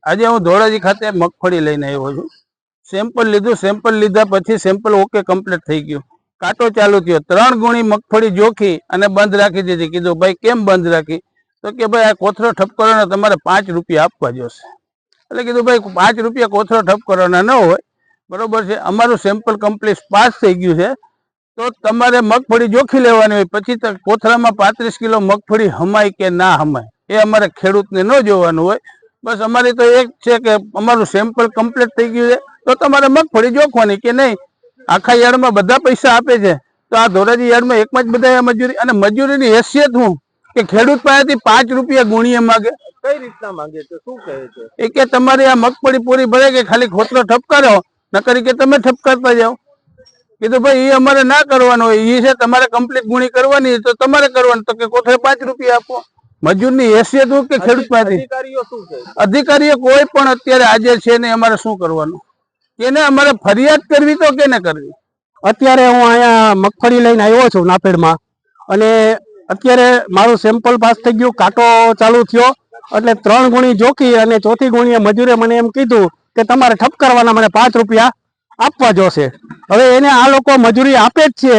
આજે હું ધોરાજી ખાતે મગફળી લઈને આવ્યો છું। સેમ્પલ લીધું, સેમ્પલ લીધા પછી સેમ્પલ ઓકે કમ્પ્લીટ થઈ ગયું, કાંટો ચાલુ થયો, 3 ગુણી મગફળી જોખી અને બંધ રાખી દીધી। કીધું ભાઈ કેમ બંધ રાખી? તો કે ભાઈ આ કોથળો ઠપકરવાનો તમારે 5 રૂપિયા આપવા જોશે। એટલે કીધું ભાઈ 5 રૂપિયા કોથળો ઠપકરવાના ન હોય, બરોબર છે, અમારું સેમ્પલ કમ્પ્લીટ પાસ થઈ ગયું છે, તો તમારે મગફળી જોખી લેવાની હોય। પછી કોથળામાં 35 કિલો મગફળી હમાય કે ના હમાય એ અમારે ખેડૂતને ન જોવાનું હોય। બસ અમારી તો એક છે કે અમારું સેમ્પલ કમ્પ્લીટ થઈ ગયું છે, તો તમારે મગફળી જોખવાની કે નહીં। આખા યાર્ડમાં બધા પૈસા આપે છે, તો આ ધોરાજી યાર્ડમાં એકમાં જ બધા મજૂરી, અને મજૂરીની હેસિયત હું કે ખેડૂત પાસેથી 5 રૂપિયા ગુણીએ માગે। કઈ રીતના માંગે છે, શું કહે છે? એ કે તમારી આ મગફળી પૂરી ભરે કે ખાલી ખોતરો ઠપકારો, નકરી કે તમે ઠપકારતા જાઓ। કીધું ભાઈ એ અમારે ના કરવાનું હોય, એ છે તમારે કમ્પ્લીટ ગુણી કરવાની, તો તમારે કરવાનું, તો કે કોથળે 5 રૂપિયા આપો। મજૂરની હેસિયત હું કે ખેડૂત પાસેથી અધિકારીઓ શું છે? અધિકારીઓ કોઈ પણ અત્યારે આજે છે ને, અમારે શું કરવાનું? કેને અમારે ફરિયાદ કરવી તો કેને કરવી? અત્યારે હું અહીંયા મગફળી લઈને આવ્યો છું નાપેડમાં, અને અત્યારે મારું સેમ્પલ પાસ થઈ ગયું, કાંટો ચાલુ થયો, એટલે 3 ગુણી જોખી અને 4થી ગુણીએ મજૂરે મને એમ કીધું કે તમારે ઠપકારવાના, મને 5 રૂપિયા આપવા જોશે। હવે એને આ લોકો મજૂરી આપે જ છે,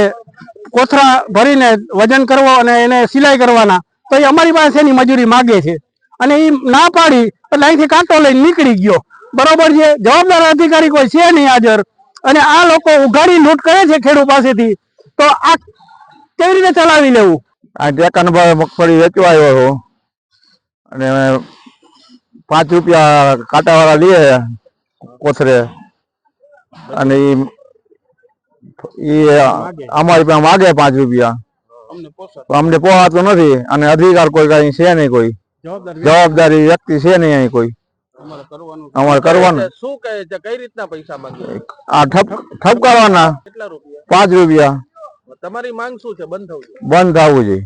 કોથળા ભરીને વજન કરવો અને એને સિલાઈ કરવાના, તો એ અમારી પાસે એની મજૂરી માગે છે, અને એ ના પાડી એટલે અહીંથી કાંટો લઈને નીકળી ગયો, બરોબર છે। જવાબદાર અધિકારી કોઈ છે નહીં હાજર, અને આ લોકો ઉઘાડી લૂંટ કરે છે ખેડૂત પાસેથી, તો આ કેવી રીતે ચલાવી લેવું? આ ટેકાનો ભાવે મગફળી વેચવા આવ્યો છું, અને 5 રૂપિયા કાંટાવાળા લે કોથરે, અને અમારી પાસે માગે 5 રૂપિયા, અમને પોહાતું નથી, અને અધિકાર કોઈ કઈ છે નહીં, કોઈ જવાબદારી વ્યક્તિ છે નહીં અહીં કોઈ। અમારે કરવાનું શું કહે છે, કઈ રીતના પૈસા માંગે? આ ઠપકારવાના કેટલા રૂપિયા? 5 રૂપિયા। તમારી માંગ શું છે? બંધ થવું જોઈએ? બંધ થવું જોઈએ।